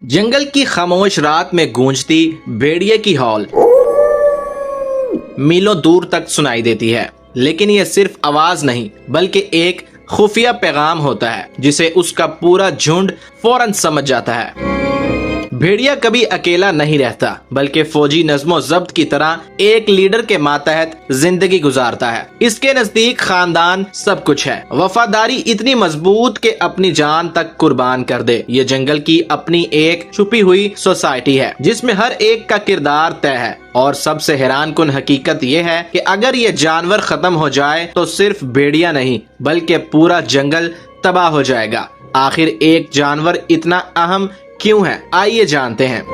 जंगल की खामोश रात में गूंजती भेड़िए की हॉल मीलों दूर तक सुनाई देती है, लेकिन यह सिर्फ आवाज नहीं बल्कि एक खुफिया पैगाम होता है जिसे उसका पूरा झुंड फौरन समझ जाता है। भेड़िया कभी अकेला नहीं रहता बल्कि फौजी नज़्मो ज़ब्त की तरह एक लीडर के मातहत जिंदगी गुजारता है। इसके नजदीक खानदान सब कुछ है, वफादारी इतनी मजबूत कि अपनी जान तक कुर्बान कर दे। ये जंगल की अपनी एक छुपी हुई सोसाइटी है जिसमें हर एक का किरदार तय है। और सबसे हैरान कुन हकीकत यह है कि अगर ये जानवर खत्म हो जाए तो सिर्फ भेड़िया नहीं बल्कि पूरा जंगल तबाह हो जाएगा। आखिर एक जानवर इतना अहम क्यों है, आइए जानते हैं।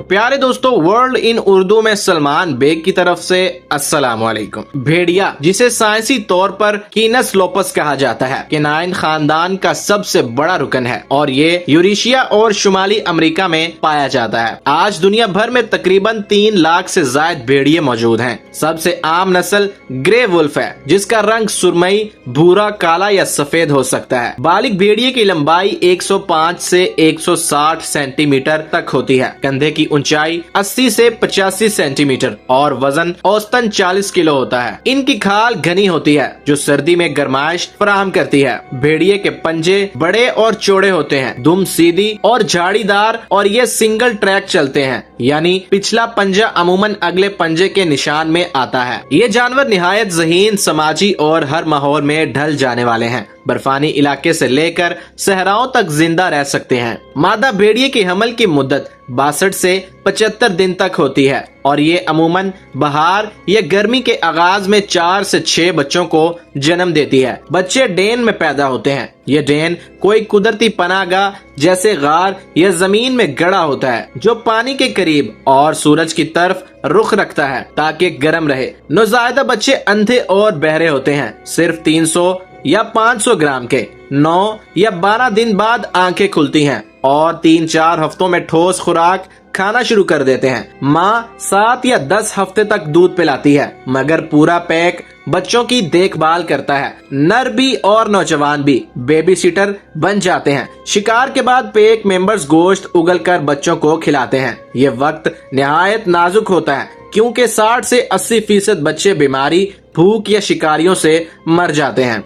प्यारे दोस्तों, वर्ल्ड इन उर्दू में सलमान बेग की तरफ से अस्सलाम वालेकुम। भेड़िया, जिसे साइंसी तौर पर कीनस लोपस कहा जाता है, केनाइन खानदान का सबसे बड़ा रुकन है और ये यूरेशिया और शुमाली अमेरिका में पाया जाता है। आज दुनिया भर में तकरीबन 3 लाख से ज्यादा भेड़िए मौजूद हैं। सबसे आम नस्ल ग्रे वुल्फ है जिसका रंग सुरमई, भूरा, काला या सफेद हो सकता है। बालिग भेड़िए की लंबाई 105 से 160 सेंटीमीटर तक होती है। कंधे की ऊंचाई 80 से 85 सेंटीमीटर और वजन औसतन 40 किलो होता है। इनकी खाल घनी होती है जो सर्दी में गर्माइश फराहम करती है। भेड़िए के पंजे बड़े और चौड़े होते हैं, दुम सीधी और झाड़ीदार और ये सिंगल ट्रैक चलते हैं, यानी पिछला पंजा अमूमन अगले पंजे के निशान में आता है। ये जानवर निहायत ज़हीन, समाजी और हर माहौल में ढल जाने वाले हैं। बर्फानी इलाके से लेकर सहराओं तक जिंदा रह सकते हैं। मादा भेड़िए की हमल की मुद्दत 62 से 75 दिन तक होती है और ये अमूमन बहार या गर्मी के आगाज में 4 से 6 बच्चों को जन्म देती है। बच्चे डेन में पैदा होते हैं। ये डेन कोई कुदरती पनाहगाह जैसे गार या जमीन में गड़ा होता है जो पानी के करीब और सूरज की तरफ रुख रखता है ताकि गर्म रहे। नौज़ायदा बच्चे अंधे और बहरे होते हैं। सिर्फ 300 या 500 ग्राम के 9 या 12 दिन बाद आंखें खुलती हैं और 3-4 हफ्तों में ठोस खुराक खाना शुरू कर देते हैं। माँ 7 या 10 हफ्ते तक दूध पिलाती है मगर पूरा पैक बच्चों की देखभाल करता है। नर भी और नौजवान भी बेबी सिटर बन जाते हैं। शिकार के बाद पैक मेंबर्स गोश्त उगल कर बच्चों को खिलाते हैं। ये वक्त निहायत नाजुक होता है क्योंकि 60 से 80% बच्चे बीमारी, भूख या शिकारियों से मर जाते हैं।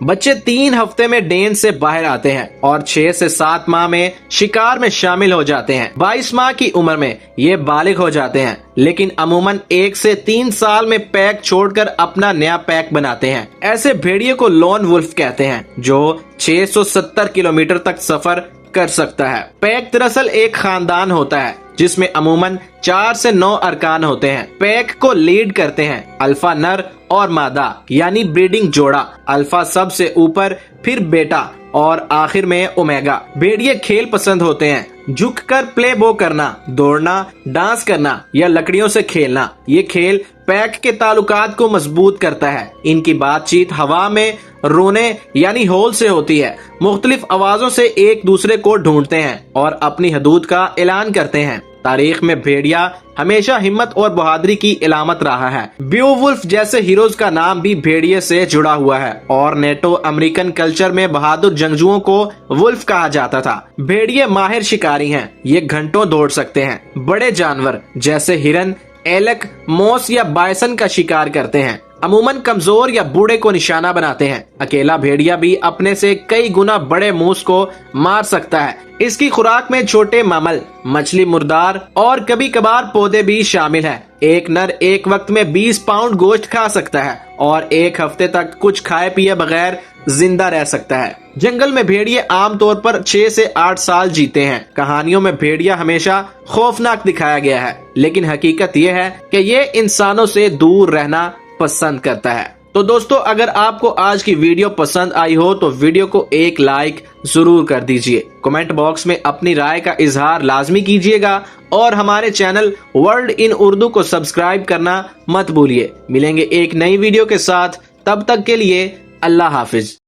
बच्चे 3 हफ्ते में डेन से बाहर आते हैं और 6 से 7 माह में शिकार में शामिल हो जाते हैं। 22 माह की उम्र में ये बालिग हो जाते हैं, लेकिन अमूमन 1 से 3 साल में पैक छोड़कर अपना नया पैक बनाते हैं। ऐसे भेड़िए को लोन वुल्फ कहते हैं जो 670 किलोमीटर तक सफर कर सकता है। पैक दरअसल एक खानदान होता है जिसमें अमूमन 4 से 9 अरकान होते हैं। पैक को लीड करते हैं अल्फा नर और मादा यानी ब्रीडिंग जोड़ा। अल्फा सबसे ऊपर, फिर बेटा और आखिर में ओमेगा। भेड़िए खेल पसंद होते हैं, झुककर प्ले बो करना, दौड़ना, डांस करना या लकड़ियों से खेलना। ये खेल पैक के ताल्लुकात को मजबूत करता है। इनकी बातचीत हवा में रोने यानी होल से होती है। मुख्तलिफ आवाजों से एक दूसरे को ढूंढते हैं और अपनी हदूद का ऐलान करते हैं। तारीख में भेड़िया हमेशा हिम्मत और बहादुरी की इलामत रहा है। बेओवुल्फ जैसे हीरोज का नाम भी भेड़िए से जुड़ा हुआ है और नेटो अमेरिकन कल्चर में बहादुर जंगजुओं को वुल्फ कहा जाता था। भेड़िए माहिर शिकारी हैं। ये घंटों दौड़ सकते हैं। बड़े जानवर जैसे हिरन, एलक, मोस या बायसन का शिकार करते हैं। अमूमन कमजोर या बूढ़े को निशाना बनाते हैं। अकेला भेड़िया भी अपने से कई गुना बड़े मूस को मार सकता है। इसकी खुराक में छोटे मामल, मछली, मुर्दार और कभी कभार पौधे भी शामिल हैं। एक नर एक वक्त में 20 पाउंड गोश्त खा सकता है और 1 हफ्ते तक कुछ खाए पिए बगैर जिंदा रह सकता है। जंगल में भेड़िए आमतौर पर 6 से 8 साल जीते हैं। कहानियों में भेड़िया हमेशा खौफनाक दिखाया गया है, लेकिन हकीकत यह है कि ये इंसानों से दूर रहना पसंद करता है। तो दोस्तों, अगर आपको आज की वीडियो पसंद आई हो तो वीडियो को एक लाइक जरूर कर दीजिए। कमेंट बॉक्स में अपनी राय का इजहार लाजमी कीजिएगा और हमारे चैनल वर्ल्ड इन उर्दू को सब्सक्राइब करना मत भूलिए। मिलेंगे एक नई वीडियो के साथ, तब तक के लिए अल्लाह हाफिज।